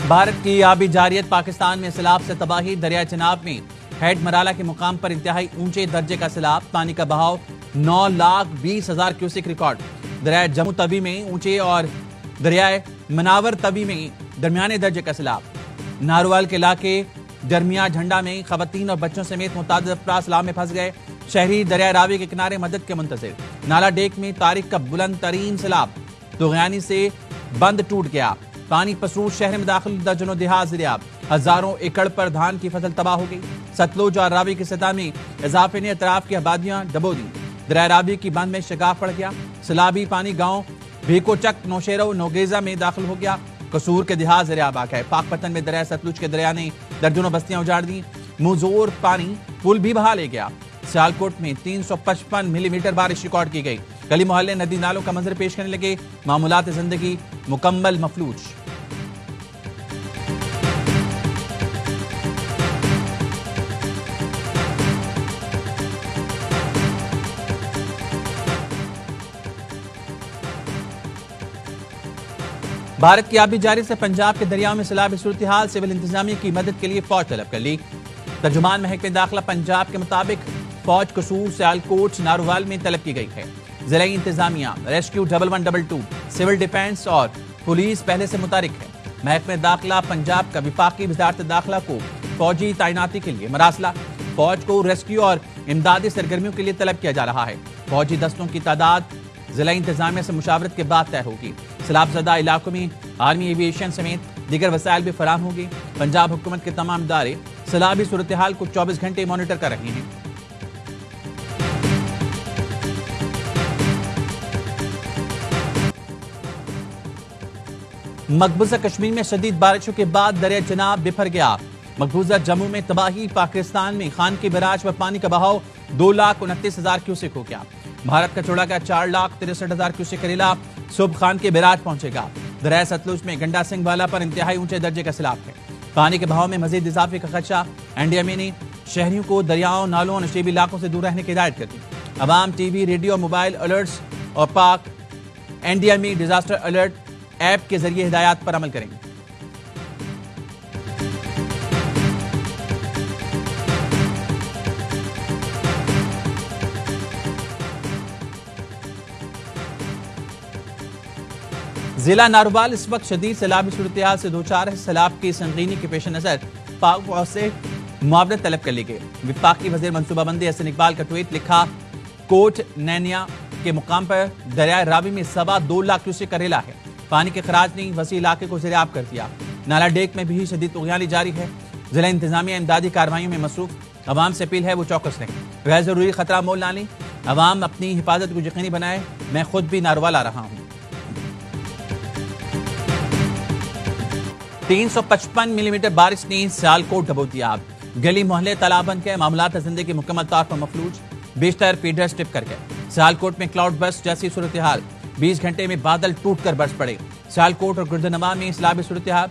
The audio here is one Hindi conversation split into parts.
भारत की आबी जारियत पाकिस्तान में सैलाब से तबाही। दरिया चनाब में हेड मराला के मुकाम पर इंतहाई ऊंचे दर्जे का सैलाब। पानी का बहाव 9,20,000 क्यूसेक रिकॉर्ड। दरिया जम्मू तवी में ऊंचे और दरियाए मनावर तवी में दरमियाने दर्जे का सैलाब। नारोवाल के इलाके दरमिया झंडा में खवातीन और बच्चों समेत मुतादिद अफराद सैलाब में फंस गए। शहरी दरिया रावी के किनारे मदद के मुंतजिर। नाला डेक में तारीख का बुलंद तरीन सैलाब। तुगयानी से बंद टूट गया। पानी पसरूर शहर में दाखिल दर्जनों देहात ज़िरियाब। हजारों एकड़ पर धान की फसल तबाह हो गई। सतलुज और रावी की सतह में इजाफे ने अतराफ की आबादियां डबो दी। दरिया रावी की बंद में शिगाफ पड़ गया। सैलाबी पानी गांव भेकोचक, नौशेरो, नौगेजा में दाखिल हो गया। कसूर के देहात ज़िरियाब आ गए। पाकपतन में दरिया सतलुज के दरिया ने दर्जनों बस्तियां उजाड़ दी। मुजोर पानी पुल भी बहा ले गया। सियालकोट में 355 मिलीमीटर बारिश रिकॉर्ड की गई। गली मोहल्ले नदी नालों का मंजर पेश करने लगे। मामूलात जिंदगी मुकम्मल मफलूज। भारत की आबी जारी से पंजाब के दरियाओं में सैलाबी सूरत हाल। सिविल इंतजामिया की मदद के लिए फौज तलब कर ली। तर्जुमान महकमे दाखिला पंजाब के मुताबिक फौज कसूर, सियालकोट, नारोवाल में तलब की गई है। जिला इंतजामिया, रेस्क्यू 1112, सिविल डिफेंस और पुलिस पहले से मुतारिक है। महकमे दाखिला पंजाब का विफाकी वजारत दाखिला को फौजी तैनाती के लिए मरासला। फौज को रेस्क्यू और इमदादी सरगर्मियों के लिए तलब किया जा रहा है। फौजी दस्तों की तादाद जिला इंतजामिया से मुशावरत के बाद तय होगी। सैलाबज़दा इलाकों में आर्मी एविएशन समेत दीगर वसाइल भी फराहम होगी। पंजाब हुकूमत के तमाम इदारे सैलाबी सूरत हाल को 24 घंटे मॉनिटर कर रहे हैं। मकबूजा कश्मीर में शदीद बारिशों के बाद दरिया चनाब बिफर गया। मकबूजा जम्मू में तबाही। पाकिस्तान में खान की बराज पर पानी का बहाव 2,29,000 क्यूसेक हो गया। भारत का छोड़ा गया 4,63,000 क्यूसेक करेला सुबह खान के बराज पहुंचेगा। दरिया सतलुज में गंडा सिंह वाला पर इंतहाई ऊंचे दर्जे का सैलाब है। पानी के बहाव में मजीद इजाफे का खदशा। एनडीएमए ने शहरियों को दरियाओं, नालों और नशीबी इलाकों से दूर रहने की हिदायत कर दी। अवाम टीवी, रेडियो, मोबाइल अलर्ट्स और पाक एनडीएमए डिजास्टर अलर्ट ऐप के जरिए हिदायत पर अमल करेंगे। जिला नारोवाल इस वक्त शदीद सैलाबी सूरत से दोचार है। सैलाब की संगीनी के पेश नजर पाक फौज से मुआवजत तलब कर ली गई। विफाकी वजीर मनसूबाबंदी हसन इकबाल का ट्वीट लिखा। कोट नैनिया के मुकाम पर दरिया रावी में 2.25 लाख क्यूसेक करेला है। पानी के खराज ने वसी इलाके को ज़ेरे-आब कर दिया। नाला डेक में भी शदीद तुगयानी जारी है। जिला इंतजामिया इमदादी कार्रवाइयों में मसरूफ। अवाम से अपील है वो चौकस रहें, गैर जरूरी खतरा मोल ना लें। अवाम अपनी हिफाजत को यकीनी बनाए। मैं खुद भी नारोवाल आ रहा हूँ। 355 मिलीमीटर बारिश ने सियालकोट डबो दिया। गली मोहल्ले तालाबंद के। मामलात जिंदगी मुकम्मल तौर पर मफलूज। बेशतर फीडर्स टिप कर गए। सियालकोट में क्लाउड बर्स्ट जैसी सूरत हाल। 20 घंटे में बादल टूटकर बरस पड़े। सियालकोट और गुर्दनवा में सैलाबी सूरत हाल।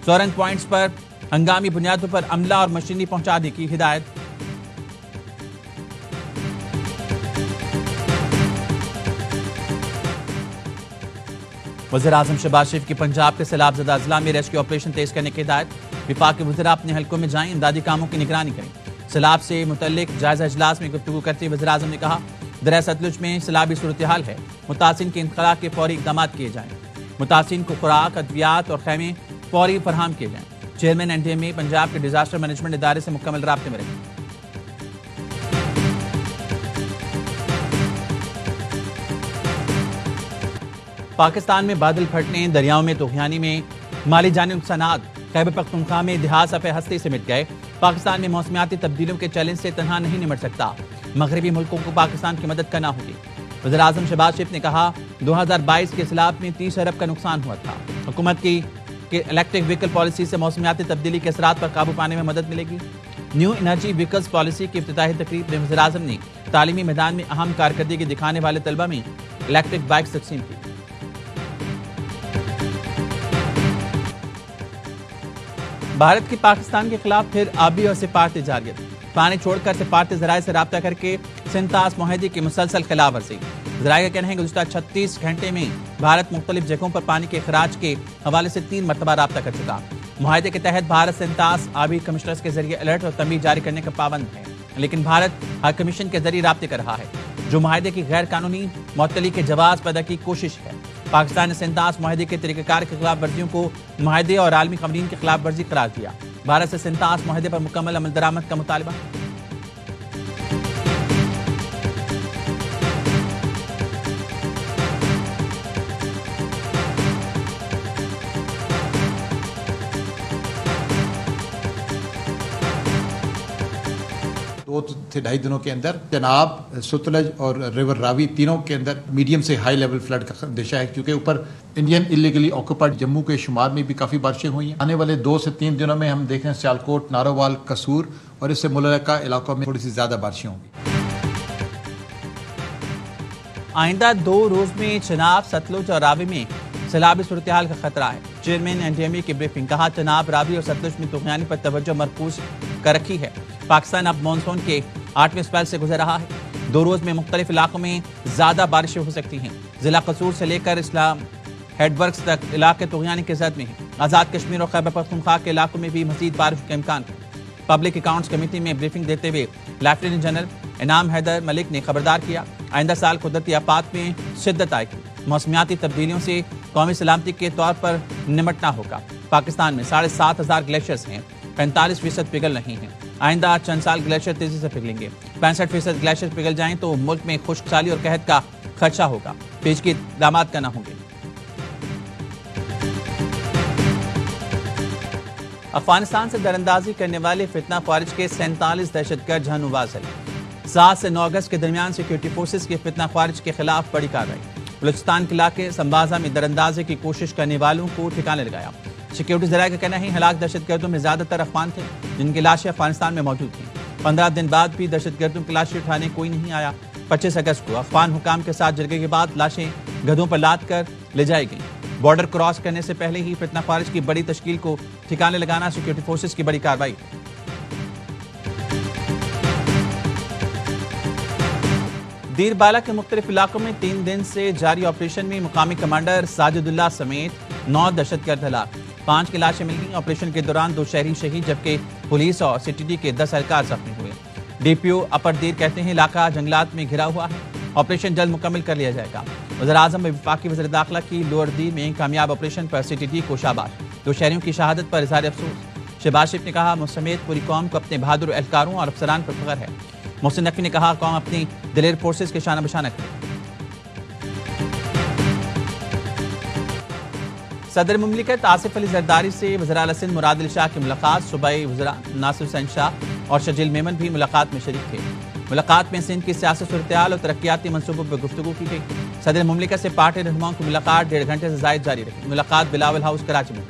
सोरंग पॉइंट्स पर हंगामी बुनियादों पर अमला और मशीनरी पहुंचाने की हिदायत। वज़ीर आज़म शहबाज शरीफ की पंजाब के सैलाबज़दा अजला में रेस्क्यू ऑपरेशन तेज करने की हिदायत। विफाक के वज़ीरा अपने हलकों में जाएं, इमदादी कामों की निगरानी करें। सैलाब से मुतल्लिक जायजा इजलास में गुफ्तगू करते हुए वज़ीर आज़म ने कहा, दरिया सतलुज में सैलाबी सूरत हाल है। मुतासिन के इंखला के फौरी इक़दाम किए जाएं। मुतासिन को खुराक, अद्वियात और खैमे फौरी फराहम किए जाएं। चेयरमैन एनडीएमए पंजाब के डिजास्टर मैनेजमेंट इदारे से मुकम्मल राब्ते में रहें। पाकिस्तान में बादल फटने, दरियाओं में तुगयानी में माली जानी नुकसानात। खैबर पख्तूनख्वा में देहात सफ़े हस्ती से मिट गए। पाकिस्तान में मौसमियाती तब्दीलियों के चैलेंज से तनहा नहीं निमट सकता। मगरबी मुल्कों को पाकिस्तान की मदद करना होगी। वज़ीर आज़म शहबाज शरीफ ने कहा, 2022 के सैलाब में 30 अरब का नुकसान हुआ था। हुकूमत की इलेक्ट्रिक व्हीकल पॉलिसी से मौसमियाती तब्दीली के असरात पर काबू पाने में मदद मिलेगी। न्यू एनर्जी व्हीकल्स पॉलिसी की इफ्तिताही तकरीब में वज़ीर आज़म ने तालीमी मैदान में अहम कारकर्दगी दिखाने वाले तलबा में इलेक्ट्रिक बाइक तकसीम की। भारत की पाकिस्तान के खिलाफ फिर आबी और सिपाही जारियत। पानी छोड़कर सिफारती जराये से रब्ता करके सिंतास मुआहदे की मुसलसल खिलाफ वर्जी। जराये का कहना है कि गुज़िश्ता 36 घंटे में भारत मुख्तलिफ जगहों पर पानी के खराज के हवाले से 3 मरतबा रब्ता कर चुका। मुआहदे के तहत भारत सिंतास आबी कमिश्नर्स के जरिए अलर्ट और तंबीह जारी करने का पाबंद है, लेकिन भारत हाई कमीशन के जरिए राब्ते कर रहा है, जो मुआहदे की गैर कानूनी मुअत्तली के जवाब पैदा की कोशिश है। पाकिस्तान ने सिंतास मुआहदे के तरीक़ेकार के खिलाफ वर्जियों को मुआहदे और आलमी क़वानीन के खिलाफ वर्जी करार दिया। भारत से सिंतास मुआहदे पर मुकम्मल अमल दरामद का मुतालबा। दो से ढाई दिनों के अंदर चनाब, सतलज और रिवर रावी तीनों के अंदर मीडियम से हाई लेवल फ्लड का अंदेशा है, क्योंकि ऊपर इंडियन इलीगली ऑक्यूपाइड जम्मू के शुमार में भी काफ़ी बारिशें हुई हैं। आने वाले 2 से 3 दिनों में हम देख रहे हैं सियालकोट, नारोवाल, कसूर और इससे मुल्का इलाकों में थोड़ी सी ज़्यादा बारिशें होंगी। आइंदा 2 रोज में चनाब, सतलुज और रावी में सैलाबी सूरत हाल का खतरा है। चेयरमैन NDMA की ब्रीफिंग, कहा चनाब, रावी और सतलुज में तुगयानी पर तवज्जो मरकूज कर रखी है। पाकिस्तान अब मानसून के 8वें स्पेल से गुजर रहा है। 2 रोज में मुख्तलिफ इलाकों में ज्यादा बारिशें हो सकती हैं। जिला कसूर से लेकर इस्लाम हेडवर्क्स तक इलाके तुगयानी के जद में हैं। आज़ाद कश्मीर और खैबर पख्तूनख्वा के इलाकों में भी मजीद बारिश का इम्कान है। पब्लिक अकाउंट्स कमेटी में ब्रीफिंग देते हुए लेफ्टिनेंट जनरल इनाम हैदर मलिक ने खबरदार किया, आइंदा साल कुदरती आफात में शिद्दत आएगी। मौसमियाती तब्दीलियों से कौमी सलामती के तौर पर निमटना होगा। पाकिस्तान में 7,500 ग्लेशियर्स हैं, 45% पिघल नहीं हैं। आइंदा चंद साल ग्लेशियर तेजी से पिघलेंगे। 65% ग्लेशियर पिघल जाएं तो मुल्क में खुश्कसाली और कहत का खदशा होगा। पेशगी इक़दामात करना होंगे। अफगानिस्तान से दरअंदाजी करने वाले फितना ख्वारिज के 47 दहशतगर्द जहानुवाज है। 7 से 9 अगस्त के दरमियान सिक्योरिटी फोर्सेज की फितना ख्वारिज के खिलाफ बड़ी कार्रवाई। बलूचिस्तान के इलाके संबाजा में दरअंदाजी की कोशिश करने वालों को ठिकाने लगाया। सिक्योरिटी जराये का कहना है हलाक दहशतगर्दों में ज्यादातर अफगान थे, जिनकी लाशें अफगानिस्तान में मौजूद थीं। 15 दिन बाद भी दहशतगर्दों की लाशें उठाने कोई नहीं आया। 25 अगस्त को अफगान हुकाम के साथ जरगे के बाद लाशें गधों पर लाद कर ले जाई गई। बॉर्डर क्रॉस करने से पहले ही फितना ख्वारिज की बड़ी तश्कील को ठिकाने लगाना सिक्योरिटी फोर्सेज की बड़ी कार्रवाई। दीरबाला के मुख्तलिफ इलाकों में 3 दिन से जारी ऑपरेशन में मुकामी कमांडर साजिदुल्लाह समेत 9 दहशतगर्द हलाक, 5 की लाशें मिल गई। ऑपरेशन के दौरान 2 शहरी शहीद, जबकि पुलिस और CTD के 10 एहलकार जख्मी हुए। DPO अपर दीर कहते हैं इलाका जंगलात में घिरा हुआ है, ऑपरेशन जल्द मुकम्मल कर लिया जाएगा। वज़ीर-ए-आज़म में वफाकी वज़ीर दाखिला की लोअर दीर में कामयाब ऑपरेशन पर CTD को शाबाश। 2 शहरियों की शहादत पर इज़हार अफसोस। शहबाज शरीफ ने कहा मुसमेत पूरी कौम को अपने बहादुर एहलकारों और अफसरान पर फख्र है। मोहसिन नकवी ने कहा कौम अपनी दिलेर फोर्सेज के शाना बशाना करे। सदर मुमलिकत आसिफ अली जरदारी से वज़ीर आला सिंध मुराद अली शाह की मुलाकात। सूबाई वज़रा नासिर हुसैन शाह और शजील मेमन भी मुलाकात में शरीक थे। मुलाकात में सिंध की सियासी सूरत-ए-हाल और तरक्याती मंसूबों पर गुफ्तगू की गई। सदर मुमलिकत से पार्टी रहनुमाओं की मुलाकात 1.5 घंटे से ज़ायद जारी रही। मुलाकात बिलावल हाउस कराची में।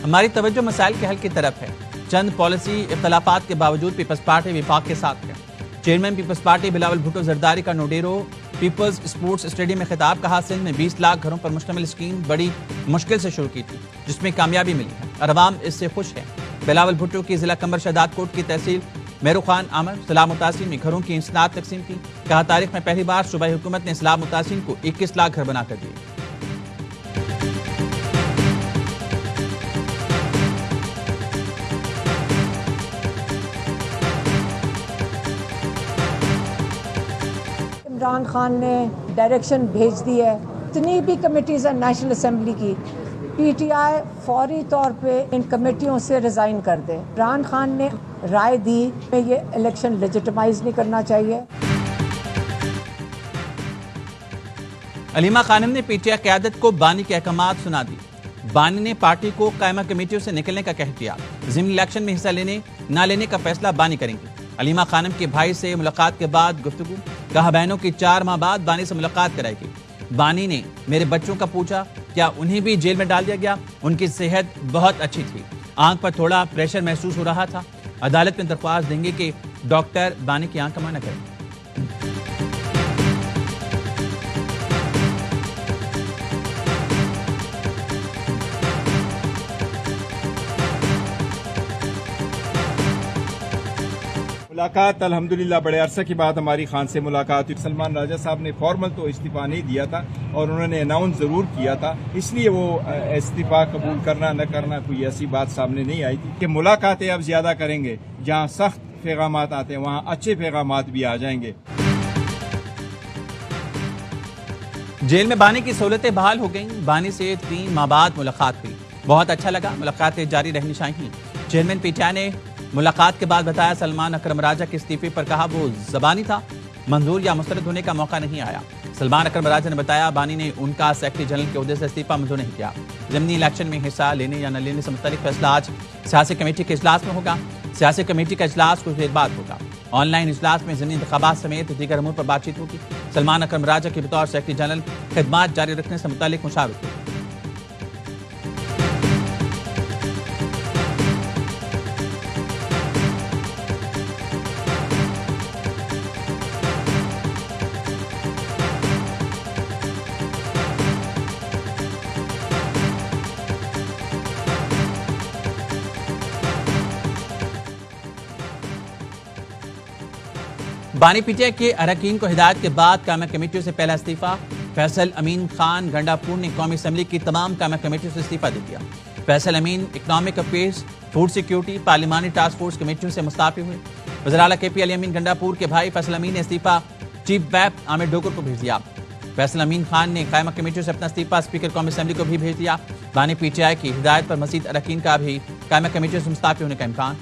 हमारी तवज्जो मसाइल के हल की तरफ है। चंद पॉलिसी इख्तलाफात के बावजूद पीपल्स पार्टी विफाक के साथ है। Chairman peoples party Bilawal Bhutto Zardari का नोडेरो पीपल्स स्पोर्ट्स स्टेडियम में खिताब, कहा सिंध में 20 लाख घरों पर मुश्तमिल स्कीम बड़ी मुश्किल से शुरू की थी, जिसमें कामयाबी मिली है और अवाम इससे खुश है। बिलावल भुट्टो की जिला कमर शहदाद कोट की तहसील मेरू खान आमर सलाह मुतासिन में घरों की इंसनाद तकसीम की। कहा तारीख में पहली बार सूबाई हुकूमत ने सलाह मुतासिन को 21 लाख घर बनाकर दिए। इमरान खान ने डायरेक्शन भेज दी है, जितनी भी कमेटीज है नेशनल असेंबली की, PTI फौरी तौर पे इन कमेटियों से रिजाइन कर दे। इमरान खान ने राय दी कि ये इलेक्शन लेजिटिमाइज नहीं करना चाहिए। अलीमा खानम ने PTI क़यादत को बानी के अहकामात सुना दी। बानी ने पार्टी को कायमा कमेटियों से निकलने का कह दिया। ज़िमनी इलेक्शन में हिस्सा लेने न लेने का फैसला बानी करेंगे। अलीमा खानम के भाई से मुलाकात के बाद गुफ्तगू, कहा बहनों की 4 माह बाद बानी से मुलाकात कराएगी। बानी ने मेरे बच्चों का पूछा क्या उन्हें भी जेल में डाल दिया गया। उनकी सेहत बहुत अच्छी थी, आंख पर थोड़ा प्रेशर महसूस हो रहा था। अदालत में दरख्वास्त देंगे कि डॉक्टर बानी की आंख का माना करें। मुलाकात अल्हम्दुलिल्लाह बड़े अरसे के बाद हमारी खान से मुलाकात हुई। सलमान राजा साहब ने फॉर्मल तो इस्तीफा नहीं दिया था और उन्होंने अनाउंस ज़रूर किया था, इसलिए वो इस्तीफा कबूल करना न करना कोई ऐसी बात सामने नहीं आई थी कि मुलाकातें अब ज्यादा करेंगे। जहाँ सख्त पैगामात आते हैं वहाँ अच्छे पैगामात भी आ जाएंगे। जेल में बानी की सहूलतें बहाल हो गईं। बानी से 3 माह बाद मुलाकात हुई, बहुत अच्छा लगा, मुलाकातें जारी रहनी चाहिए। चेयरमैन पीटीआई ने मुलाकात के बाद बताया सलमान अकरम राजा के इस्तीफे पर कहा वो जबानी था, मंजूर या मुस्तरद होने का मौका नहीं आया। सलमान अकरम राजा ने बताया बानी ने उनका सेक्रेटरी जनरल के ओहदे से इस्तीफा मंजूर नहीं किया। ज़मीनी इलेक्शन में हिस्सा लेने या न लेने से मुतालिक फैसला आज सियासी कमेटी के इजलास में होगा। सियासी कमेटी का इजलास कुछ देर बाद होगा। ऑनलाइन इजलास में ज़मीनी इंतखाबात समेत दीगर अमूर पर बातचीत होगी। सलमान अकरम राजा के बतौर सेक्रेटरी जनरल खिदमात जारी रखने से मुतालिक मुशावरत होगी। बानी पीटीआई के अरकान को हिदायत के बाद कायम कमेटियों से पहला इस्तीफा। फैसल अमीन खान गंडापुर ने कौमी असम्बली की तमाम कायम कमेटियों से इस्तीफा दे दिया। Faisal Amin economic affairs, food security, पार्लिमानी टास्क फोर्स कमेटियों से मुस्ताफी हुए। वज़ीर आला KP अली अमीन गंडापुर के भाई फैसल अमीन ने इस्तीफा चीफ व्हिप आमिर डोगर को भेज दिया। फैसल अमीन खान ने कायम कमेटियों से अपना इस्तीफा स्पीकर कौमी असम्बली को भी भेज दिया। बानी पीटीआई की हिदायत पर मजीद अरकान का भी कायम कमेटियों से मुस्ताफी होने का इम्कान।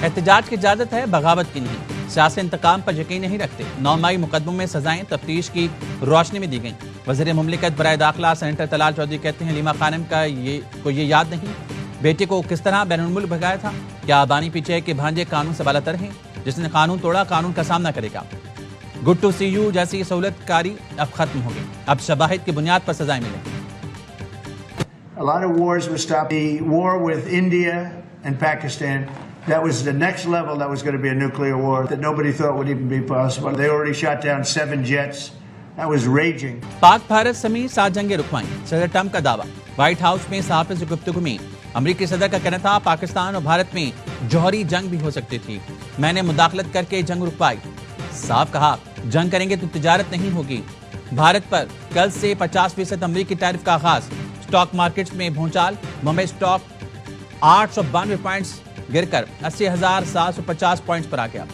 एहतजाज की इजाजत है, बगावत की नहीं। सियासी इंतकाम पर यकीन नहीं रखते। 9 मई मुकदमों में सजाएं तफ्तीश की रोशनी में दी गई। वज़ीर मुमलिकत बराए दाखिला सेनेटर तलाल चौधरी कहते हैं लीमा खानम का ये याद नहीं, बेटे को किस तरह बैनुल मुल्क भगाया था। क्या बानी पीटीआई के भांजे कानून से बालातर हैं? जिसने कानून तोड़ा कानून का सामना करेगा। गुड टू सी यू जैसी सहूलतकारी अब खत्म हो गई, अब शवाहिद की बुनियाद पर सजाएं मिलेंगी। A lot of wars were stopped. The war with India and Pakistan, that was the next level. That was going to be a nuclear war that nobody thought would even be possible. They already shot down 7 jets. That was raging. Pak Bharat समेत 7 जंगें रुकवाई, सदर ट्रंप का दावा। व्हाइट हाउस में सहाफ़ियों से गुफ्तगू में अमरीकी सदर का कहना था पाकिस्तान और भारत में जौहरी जंग भी हो सकती थी, मैंने मुदाखलत करके जंग रुकवाई। साफ कहा जंग करेंगे तो तिजारत नहीं होगी। भारत पर कल से 50% अमरीकी टैरिफ का आगाज। स्टॉक मार्केट्स में भूचाल, मुंबई स्टॉक 892 पॉइंट्स गिरकर 80,750 पॉइंट्स पर आ गया।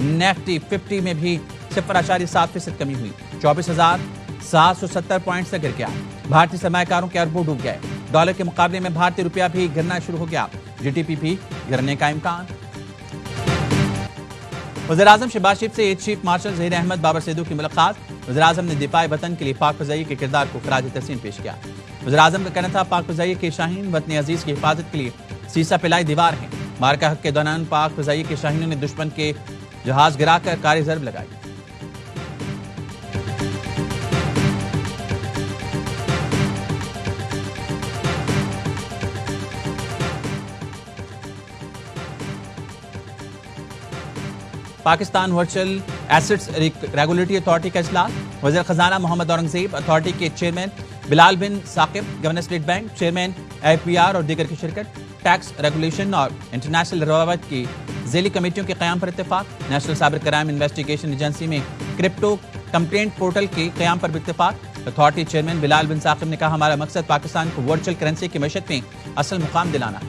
निफ्टी 50 में भी 0.7% कमी हुई, 24,770 पॉइंट्स तक गिर गया। भारतीय सरमायाकारों के अरबों डूब गए। डॉलर के मुकाबले में भारतीय रुपया भी गिरना शुरू हो गया। जीडीपी भी गिरने का इम्कान। वज़ीर-ए-आज़म शहबाज शरीफ से air chief marshal Zaheer Ahmed Babar Sidhu की मुलाकात। वज़ीर-ए-आज़म ने दिफाए वतन के लिए पाक फ़ज़ाइया के किरदार को खराज तहसीन पेश किया। वज़ीर-ए-आज़म का कहना था पाक फ़ज़ाइया के शाहीन वतन अजीज की हिफाजत के लिए सीसा पिलाई दीवार है। मारका हक के दौरान पाक फ़ज़ाइया के शाहीनों ने दुश्मन के जहाज गिराकर कारी ज़रब लगाई। Pakistan virtual assets regulatory authority का इजलास। वज़ीर खजाना मोहम्मद औरंगजेब, अथॉरिटी के chairman Bilal bin Saqib, governor state bank chairman IPR और दीगर की शिरकत। टैक्स रेगुलेशन और इंटरनेशनल रवावत की ज़ेली कमेटियों के क़याम पर इत्तेफाक। National cyber crime investigation agency में क्रिप्टो कंप्लेंट पोर्टल के क़याम पर भी इत्तेफाक। अथॉरिटी चेयरमैन बिलाल बिन साकिब ने कहा हमारा मकसद पाकिस्तान को वर्चुअल करेंसी की मैशत में असल मुकाम दिलाना है।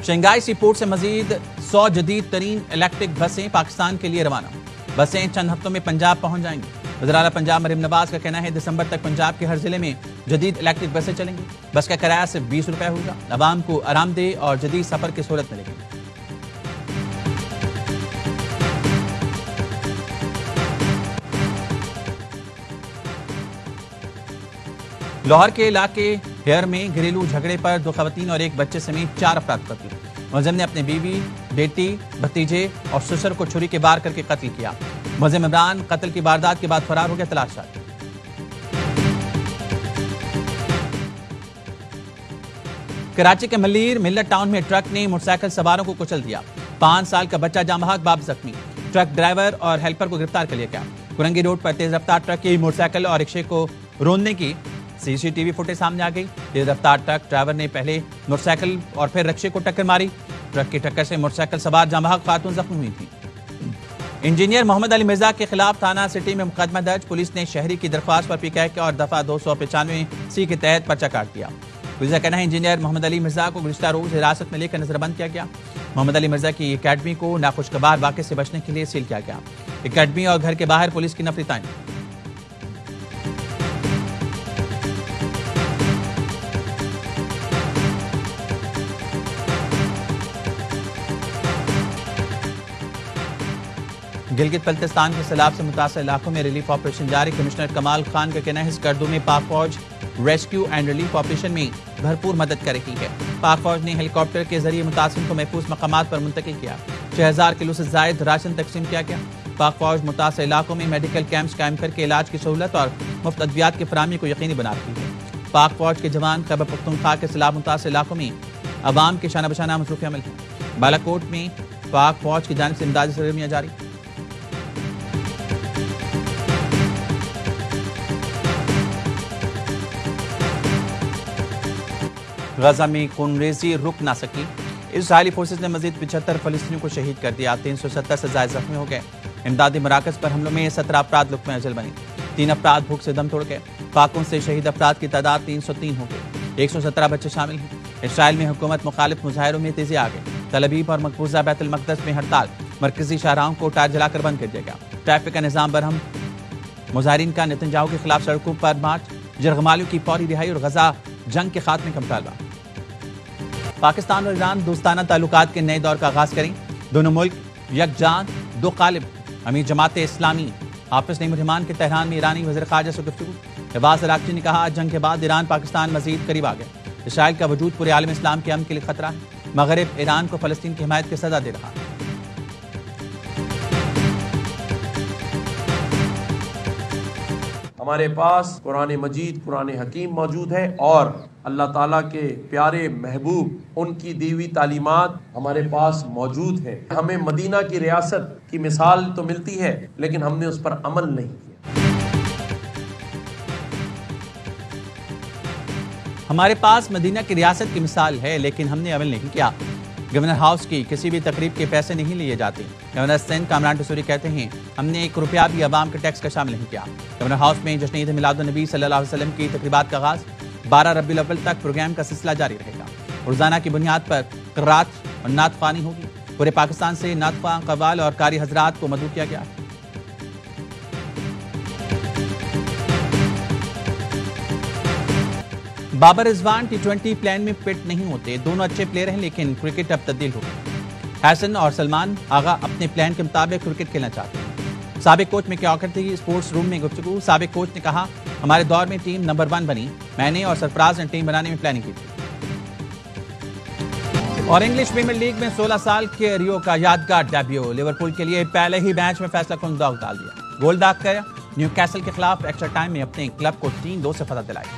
शंघाई सी पोर्ट से मजीद 100 जदीद तरीन इलेक्ट्रिक बसें पाकिस्तान के लिए रवाना। बसें चंद हफ्तों में पंजाब पहुंच जाएंगी। वज़ीर आला पंजाब मरीम नवाज का कहना है दिसंबर तक पंजाब के हर जिले में जदीद इलेक्ट्रिक बसें चलेंगी। बस का किराया सिर्फ 20 रुपए होगा। अवाम को आरामदेह और जदीद सफर की सहूलत मिलेगी। लाहौर के इलाके हेयर में घरेलू झगड़े पर 2 खवातीन और 1 बच्चे समेत 4 अफराद कत्ल। मुलजिम ने अपने बीवी, बेटी, भतीजे और ससुर को छुरी के वार करके कत्ल किया। मुलजिम इमरान कत्ल की वारदात के बाद फरार हो गया। तलाश जारी। कराची के मलीर मिल्लत टाउन में ट्रक ने मोटरसाइकिल सवारों को कुचल दिया। 5 साल का बच्चा जाम बहक, बाप जख्मी। ट्रक ड्राइवर और हेल्पर को गिरफ्तार कर लिया गया। कुरंगी रोड पर तेज रफ्तार ट्रक की मोटरसाइकिल और रिक्शे को रोकने की सीसीटीवी फुटेज सामने आ गई। तेज रफ्तार ट्रक ड्राइवर ने पहले मोटरसाइकिल और फिर रिक्शे को टक्कर मारी। ट्रक की टक्कर से मोटरसाइकिल सवार जांबाज खातून जख्मी हुई थी। इंजीनियर मोहम्मद अली मिर्जा के खिलाफ थाना सिटी में मुकदमा दर्ज। पुलिस ने शहरी की दरख्वास्त पर पीके और दफा 295C के तहत पर्चा काट दिया। पुलिस का कहना है इंजीनियर मोहम्मद अली मिर्जा को गुज़िश्ता रोज हिरासत में लेकर नजरबंद किया गया। मोहम्मद अली मिर्जा की एकेडमी को नाखुशगवार वाक़े से बचने के लिए सील किया गया। एकेडमी और घर के बाहर पुलिस की नफरी तायन। गिलगित बल्तिस्तान के सैलाब से मुतासर इलाकों में रिलीफ ऑपरेशन जारी। कमिश्नर कमाल खान का कहना है इस गर्दों में पाक फौज रेस्क्यू एंड रिलीफ ऑपरेशन में भरपूर मदद कर रही है। पाक फौज ने हेलीकॉप्टर के जरिए मुतासिर को महफूज मकामात पर मुंतकिल किया। 6000 किलो से जायद राशन तकसीम किया गया। पाक फौज मुतासर इलाकों में मेडिकल कैंप्स कायम करके इलाज की सहूलत और मुफ्त अद्वियात की फराहमी को यकीनी बना रही है। पाक फौज के जवान खैबर पख्तूनख्वा के सैलाब मुतासर इलाकों में अवाम के शाना बशाना मसरूफी अमल है। बालाकोट में पाक फौज की जानिब से इमदादी सरगर्मियां जारी। गजा में खूनरेजी रुक ना सकी। इजरायली फोर्सेज ने मजीद 75 फलस्तीनियों को शहीद कर दिया। 370 से ज्यादा जख्मी हो गए। इमदादी मराकज पर हमलों में 17 अफराद लुक्मे अजल बने। 3 अफराद भूख से दम तोड़ गए। पाकों से शहीद अफराद की तादाद 303 हो गई। 117 बच्चे शामिल हैं। इसराइल में हुकूमत मुखालिफ मुजाहिरों में तेजी आ गई। तलबीब और मकबूजा बैतुल मक़दस में हड़ताल। मरकजी शाहराहों को टायर जलाकर बंद कर दिया गया। ट्रैफिक का निज़ाम बरहम। मुजाहिरीन का नेतन्याहू के खिलाफ सड़कों पर मार्च। जरगमालियों की फौरी रिहाई और गजा जंग के खात्मे का मुतालबा। पाकिस्तान और ईरान दोस्ताना ताल्लुकात के नए दौर का आगाज करें। दोनों मुल्क यकजान दो कालिब। अमीर जमात इस्लामी हाफिज नईम रहमान के तेहरान में ईरानी वज़ीर ख़ारजा से गुफ्तगू। अब्बास अराग़ची ने कहा जंग के बाद ईरान पाकिस्तान मजीद करीब आ गए। इसराइल का वजूद पूरे आलम इस्लाम के अमन के लिए खतरा है। मगरिब ईरान को फ़लस्तीन की हिमायत की सजा दे रहा है। हमारे पास कुरान मजीद कुरान हकीम मौजूद है और अल्लाह ताला के प्यारे महबूब उनकी दी हुई तालीमात हमारे पास मौजूद है। हमें मदीना की रियासत की मिसाल तो मिलती है लेकिन हमने उस पर अमल नहीं किया। हमारे पास मदीना की रियासत की मिसाल है लेकिन हमने अमल नहीं किया। गवर्नर हाउस की किसी भी तकरीब के पैसे नहीं लिए जाते। गवर्नर सिंध कामरान टसूरी कहते हैं हमने 1 रुपया भी अवाम के टैक्स का शामिल नहीं किया। गवर्नर हाउस में जश्न ईद मिलादुन नबी सल्लल्लाहु अलैहि वसल्लम की तकरीबात का आगाज। 12 रबीउल अव्वल तक प्रोग्राम का सिलसिला जारी रहेगा। रोजाना की बुनियाद पर क़रात और नात ख़्वानी होगी। पूरे पाकिस्तान से नात ख़्वां, कव्वाल और कारी हजरात को मदऊ किया गया। बाबर रिजवान T20 प्लान में फिट नहीं होते। दोनों अच्छे प्लेयर हैं लेकिन क्रिकेट अब तब्दील हो गई। हसन और सलमान आगा अपने प्लान के मुताबिक क्रिकेट खेलना चाहते हैं। साबिक कोच में क्या करती है स्पोर्ट्स रूम में गुफ्तगू। साबिक कोच ने कहा हमारे दौर में टीम नंबर 1 बनी। मैंने और सरफराज ने टीम बनाने में प्लानिंग की थी। और इंग्लिश प्रीमियर लीग में 16 साल के रियो का यादगार डेब्यू। लिवरपूल के लिए पहले ही मैच में फैसला कुन दाग डाल दिया। गोल दाग कर न्यूकैसल के खिलाफ एक्स्ट्रा टाइम में अपने क्लब को 3-2 से फतह दिलाई।